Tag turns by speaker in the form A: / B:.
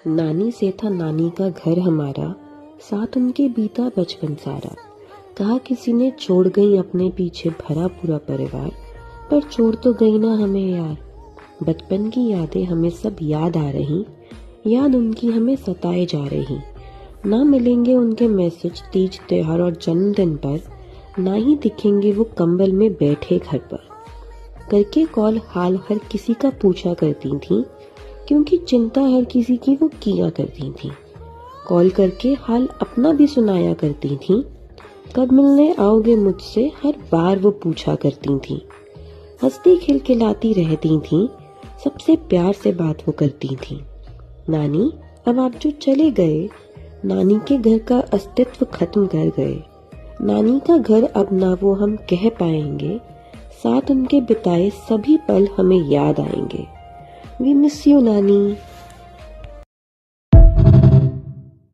A: नानी से था नानी का घर हमारा, साथ उनके बीता बचपन सारा। कहा किसी ने छोड़ गई अपने पीछे भरा पूरा परिवार, पर छोड़ तो गई ना हमें यार। बचपन की यादें हमें सब याद आ रही, याद उनकी हमें सताए जा रही। ना मिलेंगे उनके मैसेज तीज त्योहार और जन्मदिन पर, ना ही दिखेंगे वो कंबल में बैठे घर पर। करके कॉल हाल हर किसी का पूछा करती थी, क्योंकि चिंता हर किसी की वो किया करती थी। कॉल करके हाल अपना भी सुनाया करती थी, कब मिलने आओगे मुझसे हर बार वो पूछा करती थी। हंसती खिलखिलाती रहती थी, सबसे प्यार से बात वो करती थी। नानी अब आप जो चले गए, नानी के घर का अस्तित्व खत्म कर गए। नानी का घर अब ना वो हम कह पाएंगे, साथ उनके बिताए सभी पल हमें याद आएंगे। वी मिस यू नानी।